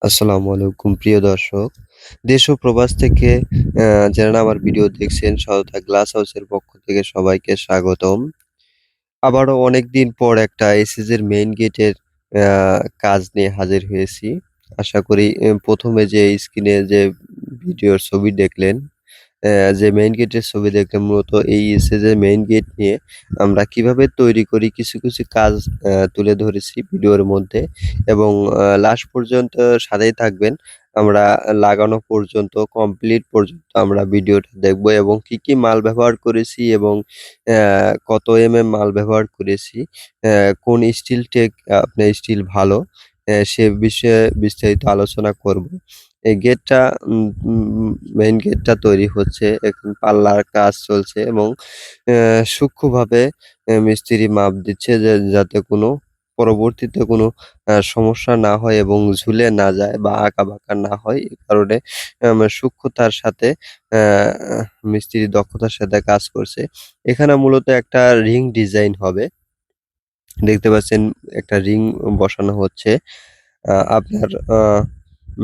আসসালামু আলাইকুম প্রিয় দর্শক। দেশ ও প্রবাস থেকে যারা আমার ভিডিও দেখছেন সততা গ্লাস হাউসের পক্ষ থেকে সবাইকে স্বাগতম। আবারও অনেকদিন পর একটা এসএসের মেইন গেটের আ কাজ নিয়ে হাজির হয়েছি। আশা করি ১ম এ যে স্ক্রিনে যে ভিডিওর ছবি দেখলেন যে মেইন গেটের ছবি দেখলে মূলত এই এসএসের মেইন গেট নিয়ে আমরা কিভাবে তৈরি করি কিছু কাজ তুলে ধরেছি ভিডিওর মধ্যে এবং লাস্ট পর্যন্ত সাথেই থাকবেন। আমরা লাগানো পর্যন্ত কমপ্লিট পর্যন্ত আমরা ভিডিওটা দেখব এবং কি মাল ব্যবহার করেছি এবং কত মাল ব্যবহার করেছি, কোন স্টিল আপনার স্টিল ভালো সে বিষয়ে বিস্তারিত আলোচনা করব। এই গেটটা উম উম মেইন গেটটা তৈরি হচ্ছে। এখন পাল্লার কাজ চলছে এবং সূক্ষ্মভাবে মিস্ত্রি মাপ দিচ্ছে যে যাতে কোনো পরবর্তীতে কোনো সমস্যা না হয় এবং ঝুলে না যায় বা আঁকাবাঁকা না হয়। এ কারণে সূক্ষ্মতার সাথে অ্যা মিস্ত্রি দক্ষতার সাথে কাজ করছে। এখানে মূলত একটা রিং ডিজাইন হবে। দেখতে পাচ্ছেন একটা রিং বসানো হচ্ছে। আপনার আ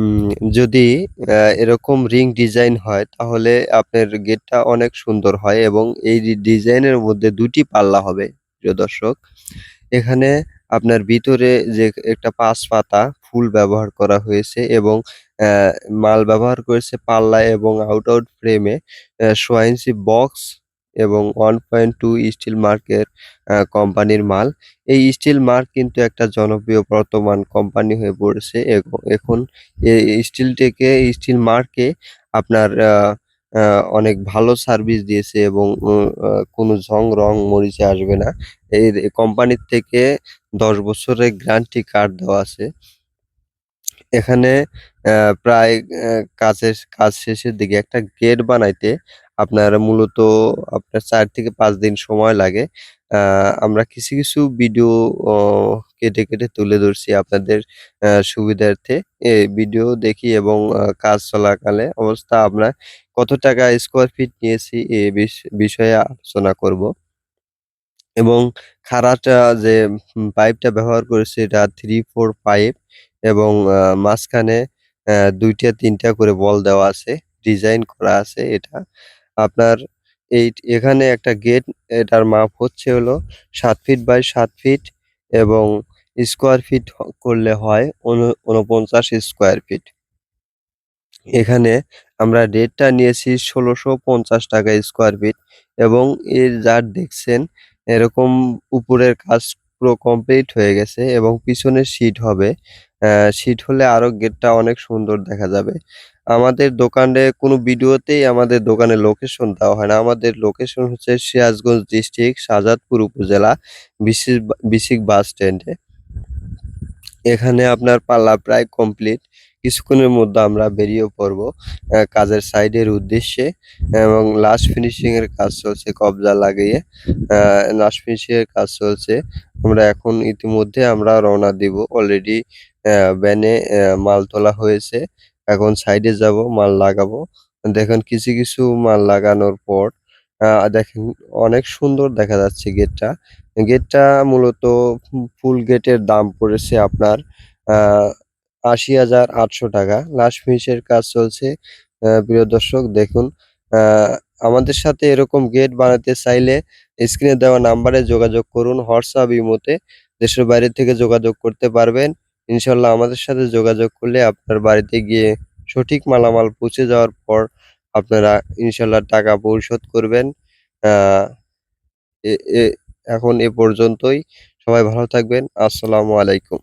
উম যদি এরকম রিং ডিজাইন হয় তাহলে আপনার গেটটা অনেক সুন্দর হয় এবং এই ডিজাইনের মধ্যে ২ টি পাল্লা হবে প্রিয় দর্শক। এখানে আপনার ভিতরে যে একটা ৫ পাতা ফুল ব্যবহার করা হয়েছে এবং অ্যা মাল ব্যবহার করেছে পাল্লা এবং আউট ফ্রেমে ১.৫ ইঞ্চি বক্স এবং 1.2 স্টিল মার্কের কোম্পানির মাল। এই স্টিল মার্ক কিন্তু একটা জনপ্রিয় বর্তমান কোম্পানি হয়ে পড়েছে। এখন স্টিল টেকে স্টিল মার্কে আপনার আ আ অনেক ভালো সার্ভিস দিয়েছে এবং কোনো রং মরিচা আসবে না। এর কোম্পানির থেকে ১০ বছরের গ্যারান্টি কার্ড দেওয়া আছে। এখানে প্রায় কাজ শেষের দিকে একটা গেট বানাইতে আপনার মূলত আপনার ৪ থেকে ৫ দিন সময় লাগে। আ আমরা কিছু ভিডিও অ কেটে তুলে ধরছি আপনাদের সুবিধার্থে। ভিডিও দেখি এবং কাজ চলাকালে অবস্থা আমরা কত টাকা স্কোয়ার ফিট নিয়েছি এ বিষয়ে আলোচনা করব। এবং খাড়াটা যে পাইপটা ব্যবহার করেছি এটা 3-4 পাইপ এবং মাঝখানে ২ টা ৩ টা করে বল দেওয়া আছে। ডিজাইন করা আছে এটা। আপনার এখানে একটা গেট, এটার মাপ হচ্ছে হলো ৭ ফিট বাই ৭ ফিট এবং স্কোয়ার ফিট করলে হয় ৪৯ স্কোয়ার ফিট। এখানে আমরা রেটটা নিয়েছি ৳১৬৫০ স্কোয়ার ফিট এবং এর যা দেখছেন এরকম উপরের কাজ পুরো কমপ্লিট হয়ে গেছে এবং পিছনে সিট হবে। সিট হলে আরো গেটটা অনেক সুন্দর দেখা যাবে। আমাদের দোকানে কোনো ভিডিওতেই আমাদের দোকানের লোকেশন দেওয়া হয় না। আমাদের লোকেশন হচ্ছে সিরাজগঞ্জ ডিস্ট্রিক্ট শাহজাদপুর উপজেলা বিসিক বাস স্ট্যান্ডে। এখানে আপনার পাল্লা প্রায় কমপ্লিট। কিছুক্ষণের মধ্যে আমরা বেরিয়ে পড়বো কাজের সাইডের উদ্দেশ্যে এবং লাস্ট ফিনিশিং এর কাজ চলছে কবজা লাগিয়ে। আ লাস্ট ফিনিশিং এর কাজ চলছে। আমরা এখন ইতিমধ্যে আমরা রওনা দিব। অলরেডি ভ্যানে মাল তোলা হয়েছে। এখন সাইডে যাবো, মাল লাগাবো। দেখেন কিছু মাল লাগানোর পর দেখেন অনেক সুন্দর দেখা যাচ্ছে গেটটা। গেটটা মূলত ফুল গেটের দাম পড়েছে আপনার আ ৳৮০,৮০০। লাস্ট ফিনিশের কাজ চলছে। প্রিয় দর্শক দেখুন, আ আমাদের সাথে এরকম গেট বানাতে চাইলে স্ক্রিনে দেওয়া নাম্বারে যোগাযোগ করুন। হোয়াটসঅ্যাপ, ইমোতে দেশের বাইরে থেকে যোগাযোগ করতে পারবেন। ইনশাআল্লাহ আমাদের সাথে যোগাযোগ করলে আপনার বাড়িতে গিয়ে সঠিক মালামাল পৌঁছে যাওয়ার পর আপনারা ইনশাআল্লাহ টাকা পরিশোধ করবেন। আ এ এ এখন এ পর্যন্তই। সবাই ভালো থাকবেন। আসসালামু আলাইকুম।